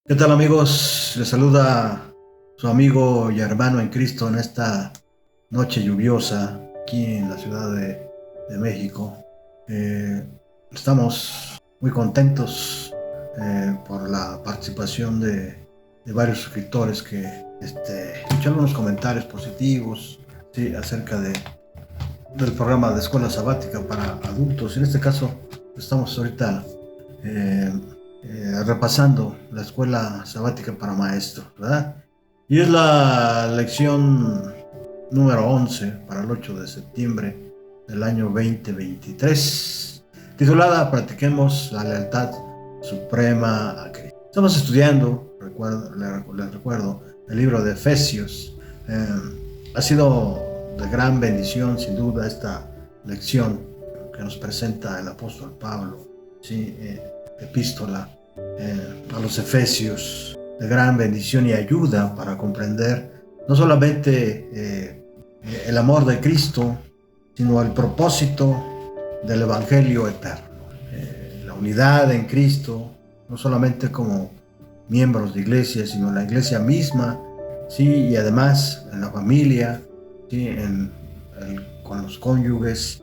¿Qué tal, amigos? Les saluda su amigo y hermano en Cristo en esta noche lluviosa aquí en la Ciudad de México. Eh, Estamos muy contentos por la participación de varios suscriptores que escuché algunos comentarios positivos, sí, acerca del programa de escuela sabática para adultos. En este caso estamos ahorita eh, repasando la escuela sabática para maestros, ¿verdad? Y es la lección número 11 para el 8 de septiembre del año 2023, titulada Practiquemos la lealtad suprema a Cristo. Estamos estudiando, les recuerdo, el libro de Efesios. Ha sido de gran bendición, sin duda, esta lección que nos presenta el apóstol Pablo, ¿sí? Epístola a los Efesios, de gran bendición y ayuda para comprender no solamente el amor de Cristo, sino el propósito del Evangelio eterno. La unidad en Cristo, no solamente como miembros de iglesia, sino en la iglesia misma, ¿sí? Y además en la familia, ¿sí? Con los cónyuges,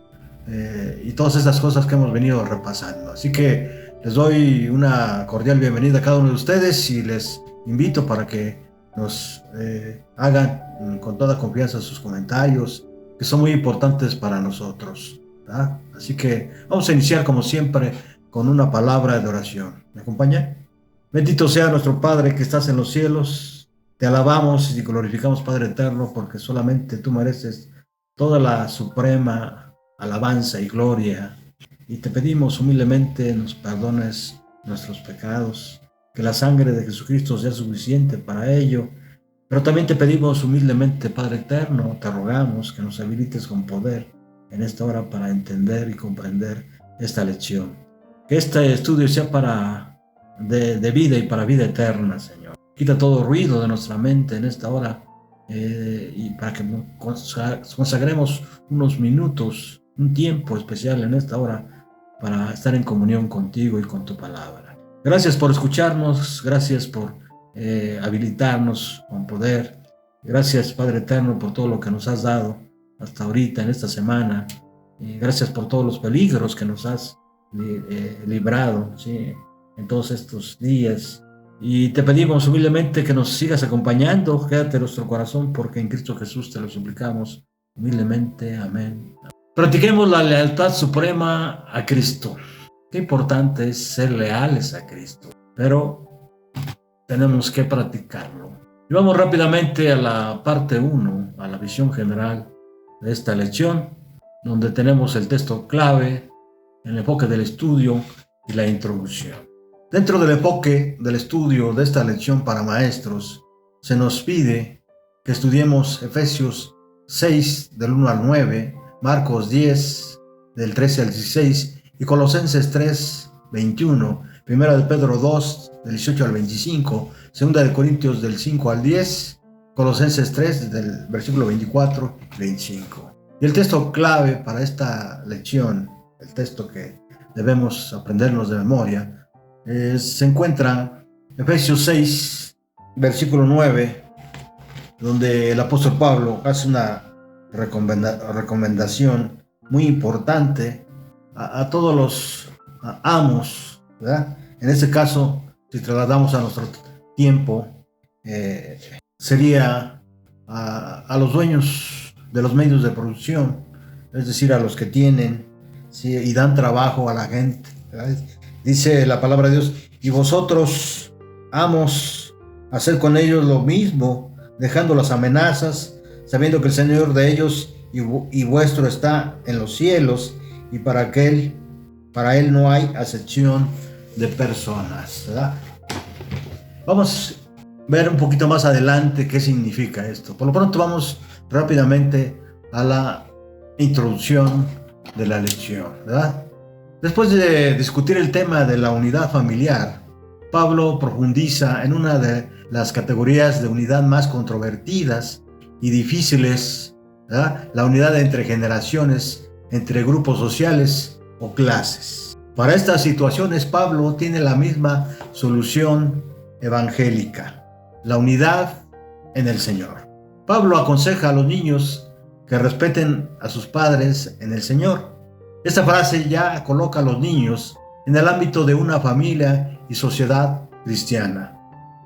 y todas estas cosas que hemos venido repasando. Así que les doy una cordial bienvenida a cada uno de ustedes y les invito para que nos hagan con toda confianza sus comentarios, que son muy importantes para nosotros, ¿verdad? Así que vamos a iniciar como siempre con una palabra de oración. ¿Me acompaña? Bendito sea nuestro Padre que estás en los cielos. Te alabamos y glorificamos, Padre eterno, porque solamente tú mereces toda la suprema alabanza y gloria. Y te pedimos humildemente nos perdones nuestros pecados, que la sangre de Jesucristo sea suficiente para ello. Pero también te pedimos humildemente, Padre eterno, te rogamos que nos habilites con poder en esta hora para entender y comprender esta lección. Que este estudio sea de vida y para vida eterna, Señor. Quita todo ruido de nuestra mente en esta hora, y para que consagremos unos minutos, un tiempo especial en esta hora para estar en comunión contigo y con tu palabra. Gracias por escucharnos, gracias por habilitarnos con poder. Gracias, Padre eterno, por todo lo que nos has dado hasta ahorita en esta semana. Gracias por todos los peligros que nos has librado, ¿sí? En todos estos días. Y te pedimos humildemente que nos sigas acompañando. Quédate en nuestro corazón, porque en Cristo Jesús te lo suplicamos humildemente. Amén. Practiquemos la lealtad suprema a Cristo. Qué importante es ser leales a Cristo, pero tenemos que practicarlo. Y vamos rápidamente a la parte 1, a la visión general de esta lección, donde tenemos el texto clave, el enfoque del estudio y la introducción. Dentro del enfoque del estudio de esta lección para maestros, se nos pide que estudiemos Efesios 6, del 1 al 9, Marcos 10, del 13 al 16, y Colosenses 3, 21, Primera de Pedro 2, del 18 al 25, Segunda de Corintios del 5 al 10, Colosenses 3, del versículo 24 y 25. Y el texto clave para esta lección, el texto que debemos aprendernos de memoria, se encuentra en Efesios 6, versículo 9, donde el apóstol Pablo hace una recomendación muy importante a todos los amos, ¿verdad? En este caso, si trasladamos a nuestro tiempo, sería a los dueños de los medios de producción, es decir, a los que tienen, ¿sí? Y dan trabajo a la gente, ¿verdad? Dice la palabra de Dios: y vosotros, amos, haced con ellos lo mismo, dejando las amenazas, sabiendo que el Señor de ellos y vuestro está en los cielos, y para Él no hay acepción de personas, ¿verdad? Vamos a ver un poquito más adelante qué significa esto. Por lo pronto vamos rápidamente a la introducción de la lección, ¿verdad? Después de discutir el tema de la unidad familiar, Pablo profundiza en una de las categorías de unidad más controvertidas y difíciles, ¿verdad? La unidad entre generaciones, entre grupos sociales o clases. Para estas situaciones, Pablo tiene la misma solución evangélica, la unidad en el Señor. Pablo aconseja a los niños que respeten a sus padres en el Señor. Esta frase ya coloca a los niños en el ámbito de una familia y sociedad cristiana,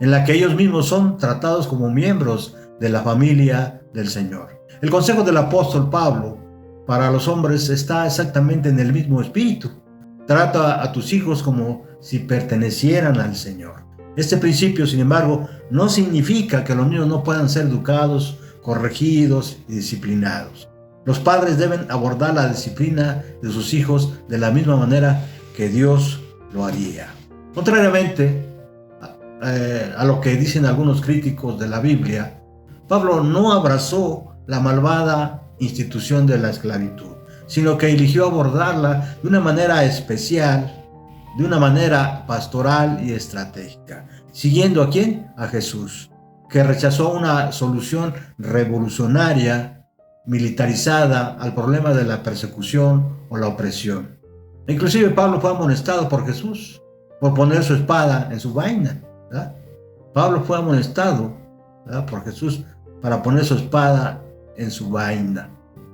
en la que ellos mismos son tratados como miembros de la familia del Señor. El consejo del apóstol Pablo para los hombres está exactamente en el mismo espíritu. Trata a tus hijos como si pertenecieran al Señor. Este principio, sin embargo, no significa que los niños no puedan ser educados, corregidos y disciplinados. Los padres deben abordar la disciplina de sus hijos de la misma manera que Dios lo haría. Contrariamente a lo que dicen algunos críticos de la Biblia, Pablo no abrazó la malvada institución de la esclavitud, sino que eligió abordarla de una manera especial, de una manera pastoral y estratégica, siguiendo ¿a quién? A Jesús, que rechazó una solución revolucionaria, militarizada al problema de la persecución o la opresión. Inclusive Pablo fue amonestado por Jesús por poner su espada en su vaina, ¿verdad? Pablo fue amonestado, ¿verdad?, por Jesús para poner su espada en su vaina.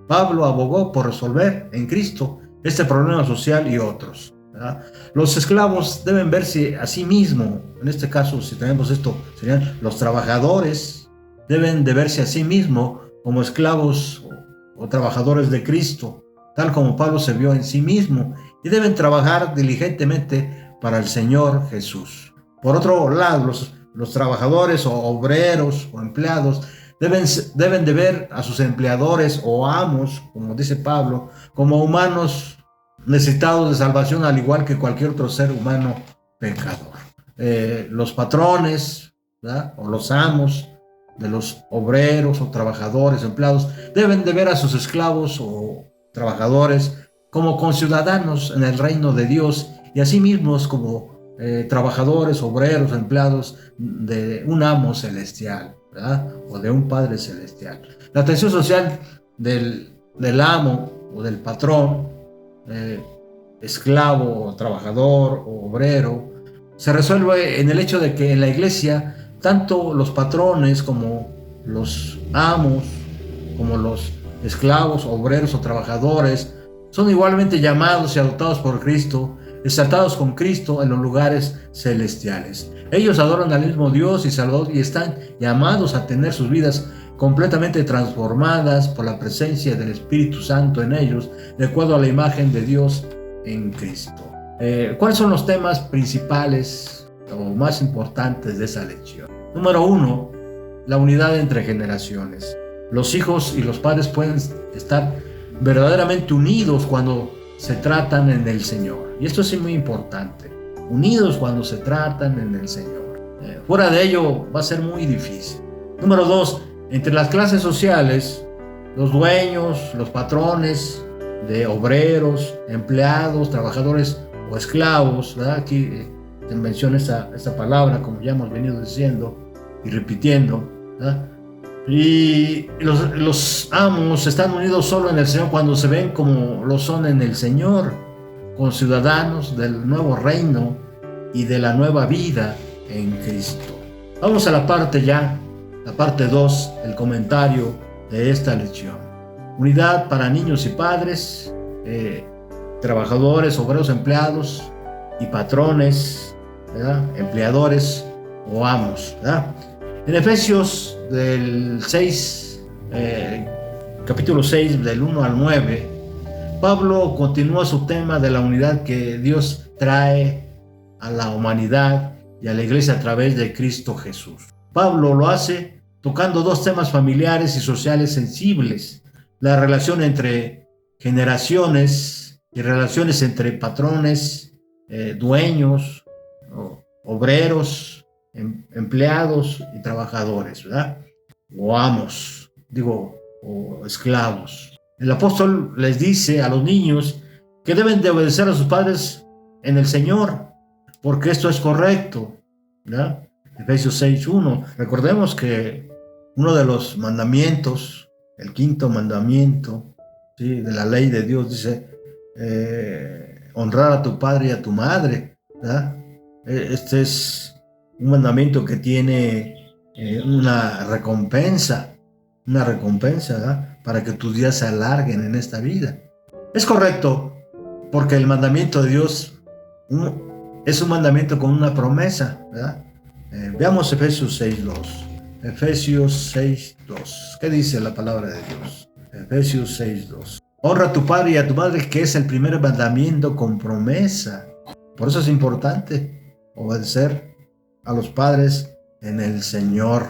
Pablo abogó por resolver en Cristo este problema social y otros, ¿verdad? Los esclavos deben verse a sí mismos. En este caso, si tenemos esto, serían los trabajadores, deben de verse a sí mismos como esclavos o trabajadores de Cristo, tal como Pablo se vio en sí mismo, y deben trabajar diligentemente para el Señor Jesús. Por otro lado, los trabajadores o obreros o empleados deben de ver a sus empleadores o amos, como dice Pablo, como humanos necesitados de salvación, al igual que cualquier otro ser humano pecador. Los patrones, ¿verdad?, o los amos de los obreros o trabajadores, empleados, deben de ver a sus esclavos o trabajadores como conciudadanos en el reino de Dios y asimismo como trabajadores, obreros, empleados de un amo celestial, ¿verdad?, o de un Padre celestial. La atención social del amo o del patrón, esclavo, trabajador o obrero, se resuelve en el hecho de que en la iglesia tanto los patrones como los amos, como los esclavos, obreros o trabajadores son igualmente llamados y adoptados por Cristo, exaltados con Cristo en los lugares celestiales. Ellos adoran al mismo Dios y Salvador y están llamados a tener sus vidas completamente transformadas por la presencia del Espíritu Santo en ellos, de acuerdo a la imagen de Dios en Cristo. ¿Cuáles son los temas principales o más importantes de esa lección? Número 1, la unidad entre generaciones. Los hijos y los padres pueden estar verdaderamente unidos cuando se tratan en el Señor. Y esto es muy importante. Unidos cuando se tratan en el Señor. Fuera de ello va a ser muy difícil. Número 2, entre las clases sociales, los dueños, los patrones de obreros, empleados, trabajadores o esclavos, ¿verdad? Aquí se menciona esta palabra, como ya hemos venido diciendo y repitiendo, ¿verdad? Y los amos están unidos solo en el Señor cuando se ven como lo son en el Señor, con ciudadanos del nuevo reino y de la nueva vida en Cristo. Vamos a la parte 2, el comentario de esta lección. Unidad para niños y padres, trabajadores, obreros, empleados y patrones, ¿verdad?, empleadores o amos, ¿verdad? En Efesios del 6, capítulo 6, del 1 al 9, Pablo continúa su tema de la unidad que Dios trae a la humanidad y a la iglesia a través de Cristo Jesús. Pablo lo hace tocando dos temas familiares y sociales sensibles: la relación entre generaciones y relaciones entre patrones, dueños, obreros, empleados y trabajadores, ¿verdad?, o amos, o esclavos. El apóstol les dice a los niños que deben de obedecer a sus padres en el Señor, porque esto es correcto, ¿verdad? Efesios 6:1. Recordemos que uno de los mandamientos, el quinto mandamiento, ¿sí?, de la ley de Dios dice honrar a tu padre y a tu madre, ¿verdad? Este es un mandamiento que tiene una recompensa, ¿verdad? Para que tus días se alarguen en esta vida. Es correcto, porque el mandamiento de Dios es un mandamiento con una promesa, ¿verdad? Veamos Efesios 6:2. Efesios 6:2. ¿Qué dice la palabra de Dios? Efesios 6:2. Honra a tu padre y a tu madre, que es el primer mandamiento con promesa. Por eso es importante obedecer a los padres en el Señor.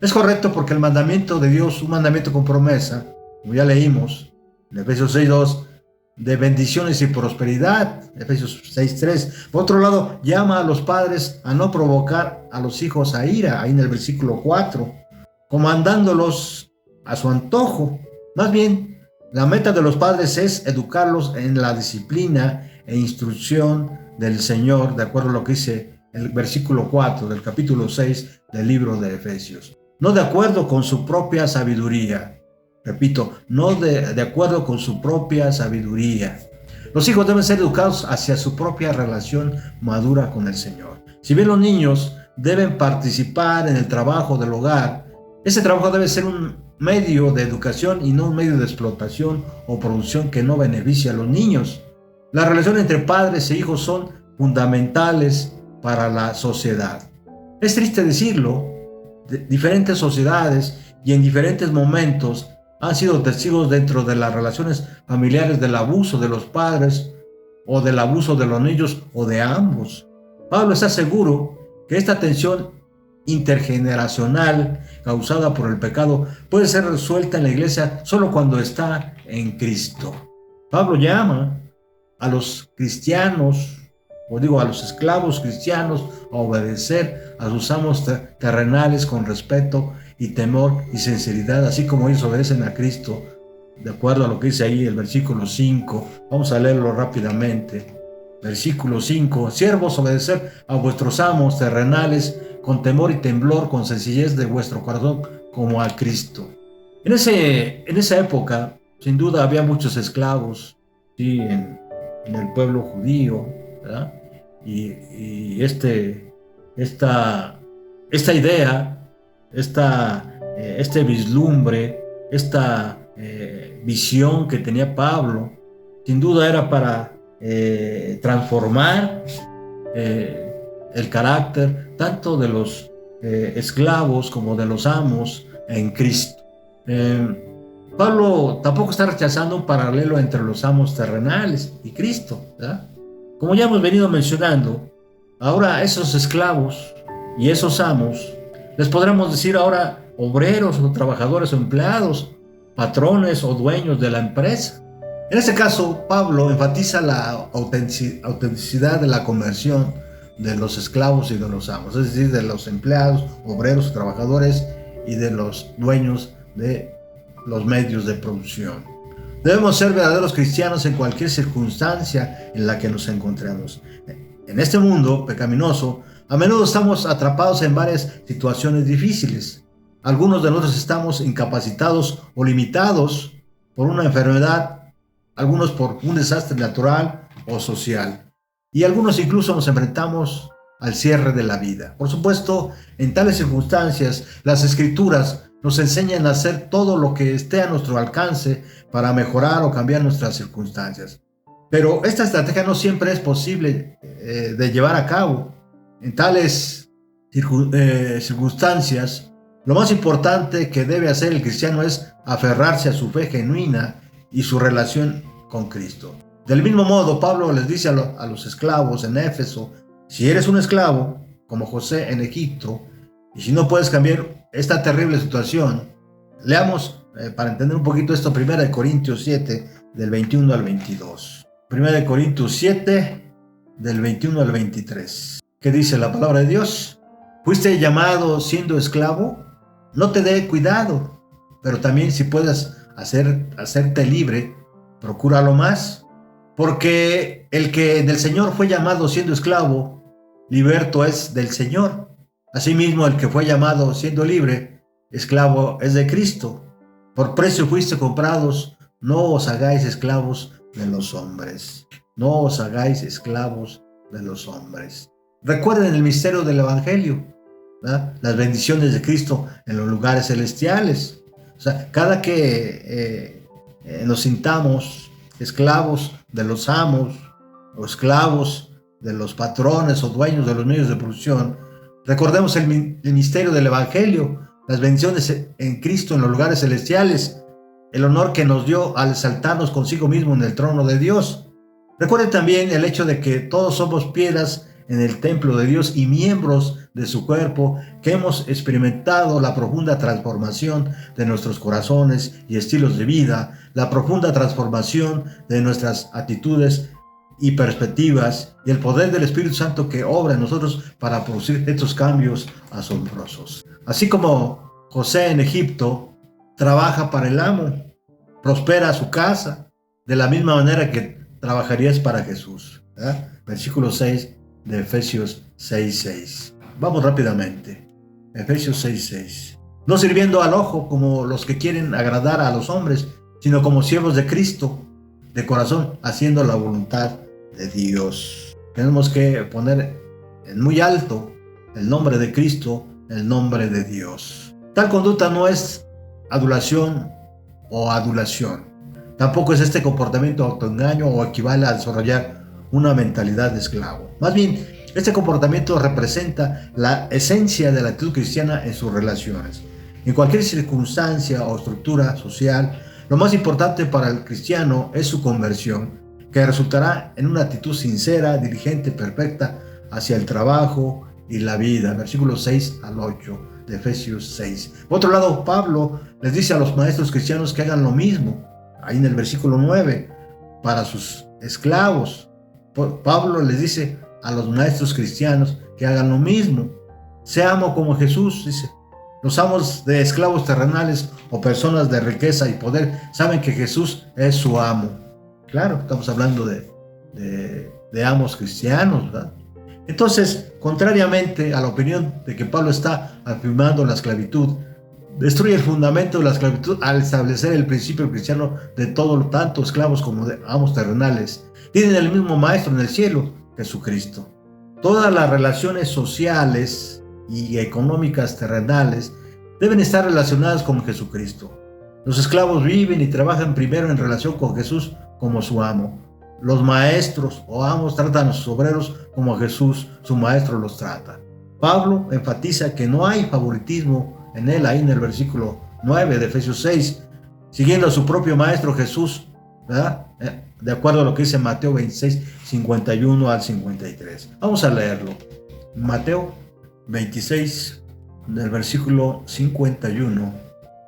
Es correcto, porque el mandamiento de Dios, un mandamiento con promesa, como ya leímos en Efesios 6:2, de bendiciones y prosperidad, Efesios 6:3. Por otro lado, llama a los padres a no provocar a los hijos a ira, ahí en el versículo 4, comandándolos a su antojo. Más bien, la meta de los padres es educarlos en la disciplina e instrucción del Señor, de acuerdo a lo que dice el versículo 4 del capítulo 6 del libro de Efesios. No de acuerdo con su propia sabiduría. Repito, no de acuerdo con su propia sabiduría. Los hijos deben ser educados hacia su propia relación madura con el Señor. Si bien los niños deben participar en el trabajo del hogar, ese trabajo debe ser un medio de educación y no un medio de explotación o producción que no beneficie a los niños. La relación entre padres e hijos son fundamentales para la sociedad. Es triste decirlo, diferentes sociedades y en diferentes momentos han sido testigos dentro de las relaciones familiares del abuso de los padres o del abuso de los niños o de ambos. Pablo está seguro que esta tensión intergeneracional causada por el pecado puede ser resuelta en la iglesia solo cuando está en Cristo. Pablo llama a los cristianos, a los esclavos cristianos, a obedecer a sus amos terrenales con respeto y temor y sinceridad, así como ellos obedecen a Cristo, de acuerdo a lo que dice ahí el versículo 5. Vamos a leerlo rápidamente. Versículo 5. Siervos, obedecer a vuestros amos terrenales con temor y temblor, con sencillez de vuestro corazón, como a Cristo. En esa época, sin duda, había muchos esclavos, ¿sí? en el pueblo judío, ¿verdad? Y esta idea, este vislumbre, esta visión que tenía Pablo, sin duda era para transformar el carácter tanto de los esclavos como de los amos en Cristo. Pablo tampoco está rechazando un paralelo entre los amos terrenales y Cristo, ¿verdad? Como ya hemos venido mencionando, ahora esos esclavos y esos amos, les podremos decir ahora obreros o trabajadores o empleados, patrones o dueños de la empresa. En este caso, Pablo enfatiza la autenticidad de la conversión de los esclavos y de los amos, es decir, de los empleados, obreros, trabajadores y de los dueños de los medios de producción. Debemos ser verdaderos cristianos en cualquier circunstancia en la que nos encontremos. En este mundo pecaminoso, a menudo estamos atrapados en varias situaciones difíciles. Algunos de nosotros estamos incapacitados o limitados por una enfermedad, algunos por un desastre natural o social, y algunos incluso nos enfrentamos al cierre de la vida. Por supuesto, en tales circunstancias, las Escrituras nos enseñan a hacer todo lo que esté a nuestro alcance para mejorar o cambiar nuestras circunstancias. Pero esta estrategia no siempre es posible de llevar a cabo. En tales circunstancias, lo más importante que debe hacer el cristiano es aferrarse a su fe genuina y su relación con Cristo. Del mismo modo, Pablo les dice a los esclavos en Éfeso: si eres un esclavo, como José en Egipto, y si no puedes cambiar esta terrible situación, leamos para entender un poquito esto, 1 Corintios 7, del 21 al 22. 1 Corintios 7, del 21 al 23. ¿Qué dice la palabra de Dios? ¿Fuiste llamado siendo esclavo? No te dé cuidado, pero también si puedes hacerte libre, procúralo más. Porque el que del Señor fue llamado siendo esclavo, liberto es del Señor. Asimismo, el que fue llamado siendo libre, esclavo es de Cristo. Por precio fuiste comprados, no os hagáis esclavos de los hombres. No os hagáis esclavos de los hombres. Recuerden el misterio del Evangelio, ¿verdad? Las bendiciones de Cristo en los lugares celestiales. O sea, cada que nos sintamos esclavos de los amos o esclavos de los patrones o dueños de los medios de producción, recordemos el misterio del Evangelio, las bendiciones en Cristo en los lugares celestiales, el honor que nos dio al exaltarnos consigo mismo en el trono de Dios. Recuerden también el hecho de que todos somos piedras en el templo de Dios y miembros de su cuerpo, que hemos experimentado la profunda transformación de nuestros corazones y estilos de vida, la profunda transformación de nuestras actitudes y perspectivas, y el poder del Espíritu Santo que obra en nosotros para producir estos cambios asombrosos. Así como José en Egipto trabaja para el amo, prospera su casa, de la misma manera que trabajarías para Jesús, ¿verdad? Versículo 6 de Efesios 6:6. Vamos rápidamente. Efesios 6:6. No sirviendo al ojo como los que quieren agradar a los hombres, sino como siervos de Cristo, de corazón, haciendo la voluntad de Dios. Tenemos que poner en muy alto el nombre de Cristo, el nombre de Dios. Tal conducta no es adulación o adulación. Tampoco es este comportamiento autoengaño o equivale a desarrollar una mentalidad de esclavo. Más bien, este comportamiento representa la esencia de la actitud cristiana en sus relaciones. En cualquier circunstancia o estructura social, lo más importante para el cristiano es su conversión, que resultará en una actitud sincera, diligente, perfecta hacia el trabajo y la vida. Versículos 6 al 8 de Efesios 6. Por otro lado, Pablo les dice a los maestros cristianos que hagan lo mismo. Ahí en el versículo 9, para sus esclavos. Pablo les dice a los maestros cristianos que hagan lo mismo. Seamos como Jesús, dice. Los amos de esclavos terrenales o personas de riqueza y poder saben que Jesús es su amo. Claro, estamos hablando de amos cristianos, ¿verdad? Entonces, contrariamente a la opinión de que Pablo está afirmando la esclavitud, destruye el fundamento de la esclavitud al establecer el principio cristiano de todo, tanto esclavos como de amos terrenales. Tienen el mismo maestro en el cielo, Jesucristo. Todas las relaciones sociales y económicas terrenales deben estar relacionadas con Jesucristo. Los esclavos viven y trabajan primero en relación con Jesús como su amo. Los maestros o amos tratan a sus obreros como Jesús, su maestro, los trata. Pablo enfatiza que no hay favoritismo en él, ahí en el versículo 9 de Efesios 6, siguiendo a su propio maestro Jesús, ¿verdad? De acuerdo a lo que dice Mateo 26, 51 al 53. Vamos a leerlo. Mateo 26, del versículo 51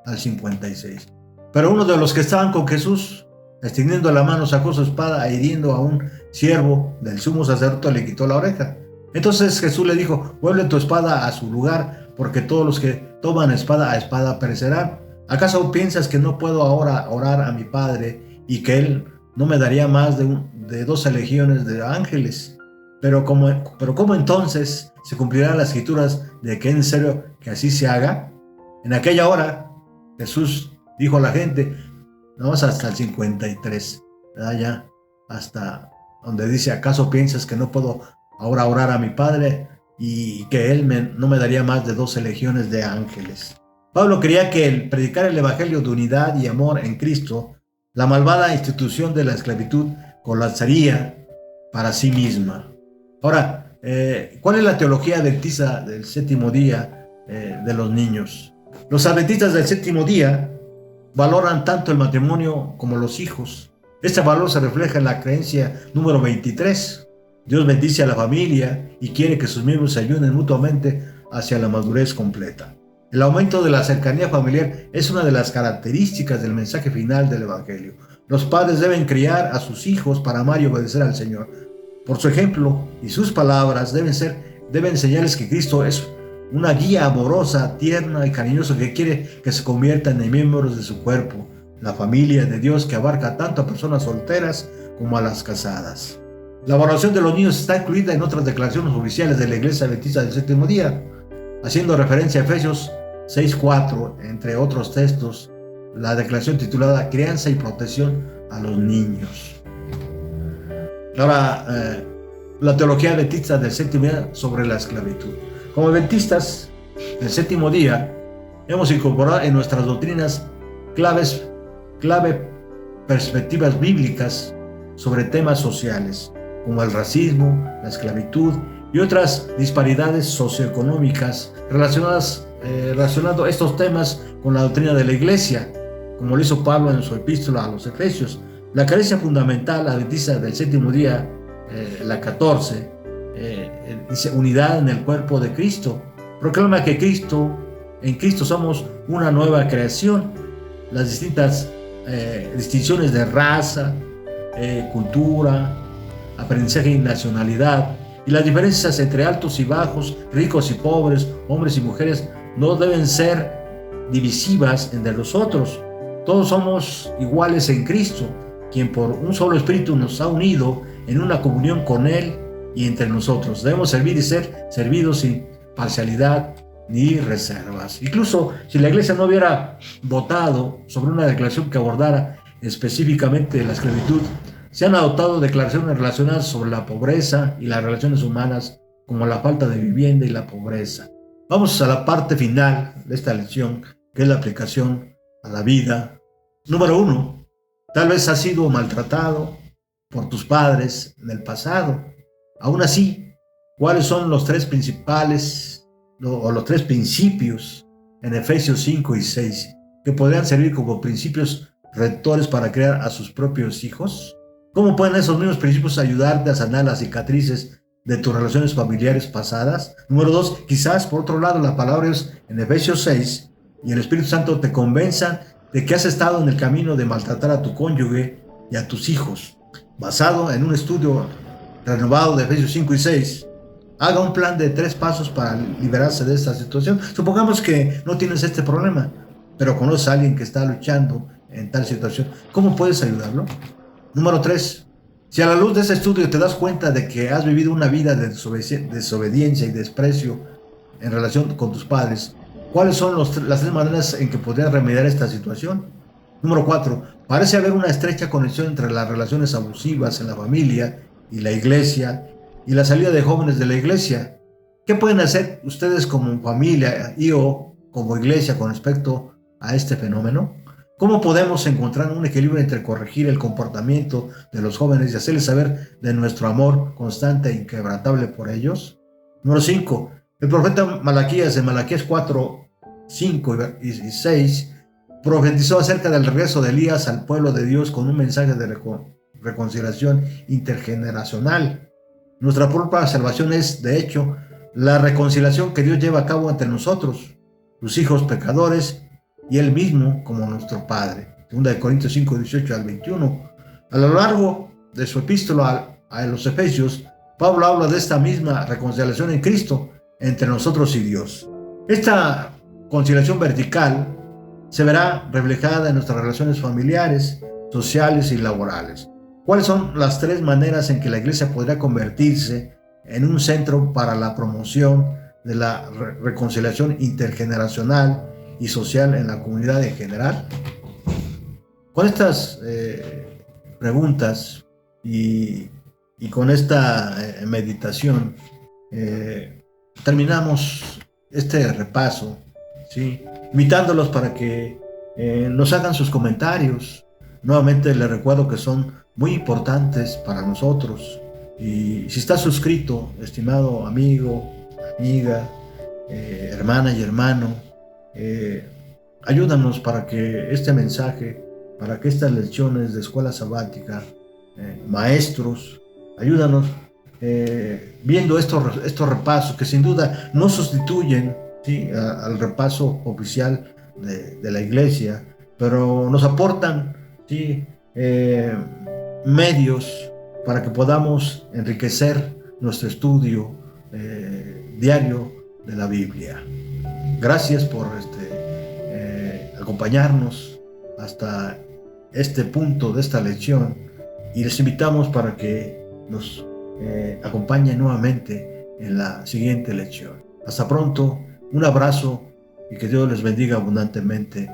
al 56. Pero uno de los que estaban con Jesús, extendiendo la mano, sacó su espada e hiriendo a un siervo del sumo sacerdote le quitó la oreja. Entonces Jesús le dijo: vuelve tu espada a su lugar, porque todos los que toman espada a espada perecerán. ¿Acaso piensas que no puedo ahora orar a mi Padre y que Él no me daría más de 12 legiones de ángeles? Pero ¿cómo entonces se cumplirán las escrituras de que es necesario que así se haga? En aquella hora Jesús dijo a la gente, no más hasta el 53, ¿verdad? Ya hasta donde dice: ¿acaso piensas que no puedo ahora orar a mi Padre y que Él no me daría más de 12 legiones de ángeles? Pablo creía que el predicar el evangelio de unidad y amor en Cristo, la malvada institución de la esclavitud colapsaría para sí misma. Ahora, ¿cuál es la teología adventista del séptimo día de los niños? Los adventistas del séptimo día valoran tanto el matrimonio como los hijos. Este valor se refleja en la creencia número 23. Dios bendice a la familia y quiere que sus miembros se ayuden mutuamente hacia la madurez completa. El aumento de la cercanía familiar es una de las características del mensaje final del Evangelio. Los padres deben criar a sus hijos para amar y obedecer al Señor. Por su ejemplo y sus palabras deben enseñarles que Cristo es una guía amorosa, tierna y cariñosa que quiere que se conviertan en miembros de su cuerpo, la familia de Dios que abarca tanto a personas solteras como a las casadas. La evaluación de los niños está incluida en otras declaraciones oficiales de la Iglesia Adventista del Séptimo Día, haciendo referencia a Efesios 6:4, entre otros textos, la declaración titulada Crianza y protección a los niños. Ahora, la teología adventista del séptimo día sobre la esclavitud. Como adventistas del séptimo día, hemos incorporado en nuestras doctrinas clave perspectivas bíblicas sobre temas sociales, como el racismo, la esclavitud y otras disparidades socioeconómicas relacionando estos temas con la doctrina de la Iglesia, como lo hizo Pablo en su epístola a los Efesios. La creencia fundamental adventista del séptimo día, la 14, dice unidad en el cuerpo de Cristo. Proclama que en Cristo somos una nueva creación. Las distintas distinciones de raza, cultura, aprendizaje y nacionalidad, y las diferencias entre altos y bajos, ricos y pobres, hombres y mujeres, no deben ser divisivas entre nosotros. Todos somos iguales en Cristo, quien por un solo Espíritu nos ha unido en una comunión con Él y entre nosotros. Debemos servir y ser servidos sin parcialidad ni reservas. Incluso si la Iglesia no hubiera votado sobre una declaración que abordara específicamente la esclavitud, se han adoptado declaraciones relacionadas sobre la pobreza y las relaciones humanas, como la falta de vivienda y la pobreza. Vamos a la parte final de esta lección, que es la aplicación a la vida. Número 1. Tal vez has sido maltratado por tus padres en el pasado. Aún así, ¿cuáles son los tres principales o los tres principios en Efesios 5 y 6 que podrían servir como principios rectores para criar a sus propios hijos? ¿Cómo pueden esos mismos principios ayudarte a sanar las cicatrices de tus relaciones familiares pasadas? Número 2, quizás por otro lado la palabra es en Efesios 6 y el Espíritu Santo te convenza de que has estado en el camino de maltratar a tu cónyuge y a tus hijos. Basado en un estudio renovado de Efesios 5 y 6, haga un plan de 3 pasos para liberarse de esta situación. Supongamos que no tienes este problema, pero conoces a alguien que está luchando en tal situación. ¿Cómo puedes ayudarlo? Número 3. Si a la luz de este estudio te das cuenta de que has vivido una vida de desobediencia y desprecio en relación con tus padres, ¿cuáles son las 3 maneras en que podrías remediar esta situación? Número 4. Parece haber una estrecha conexión entre las relaciones abusivas en la familia y la iglesia y la salida de jóvenes de la iglesia. ¿Qué pueden hacer ustedes como familia y o como iglesia con respecto a este fenómeno? ¿Cómo podemos encontrar un equilibrio entre corregir el comportamiento de los jóvenes y hacerles saber de nuestro amor constante e inquebrantable por ellos? Número 5. El profeta Malaquías, en Malaquías 4, 5 y 6, profetizó acerca del regreso de Elías al pueblo de Dios con un mensaje de reconciliación intergeneracional. Nuestra propia salvación es, de hecho, la reconciliación que Dios lleva a cabo entre nosotros, sus hijos pecadores, y Él mismo como nuestro Padre. 2 Corintios 5, 18 al 21. A lo largo de su epístola a los Efesios, Pablo habla de esta misma reconciliación en Cristo entre nosotros y Dios. Esta conciliación vertical se verá reflejada en nuestras relaciones familiares, sociales y laborales. ¿Cuáles son las 3 maneras en que la Iglesia podría convertirse en un centro para la promoción de la reconciliación intergeneracional y social en la comunidad en general? Con estas preguntas y con esta meditación terminamos este repaso, ¿sí? Invitándolos para que nos hagan sus comentarios. Nuevamente les recuerdo que son muy importantes para nosotros, y si estás suscrito, estimado amigo, amiga, hermana y hermano, ayúdanos para que este mensaje, para que estas lecciones de escuela sabática, maestros, ayúdanos viendo estos repasos que sin duda no sustituyen, ¿sí?, al repaso oficial de la iglesia, pero nos aportan, ¿sí?, medios para que podamos enriquecer nuestro estudio diario de la Biblia. Gracias por acompañarnos hasta este punto de esta lección, y les invitamos para que nos acompañen nuevamente en la siguiente lección. Hasta pronto, un abrazo y que Dios les bendiga abundantemente.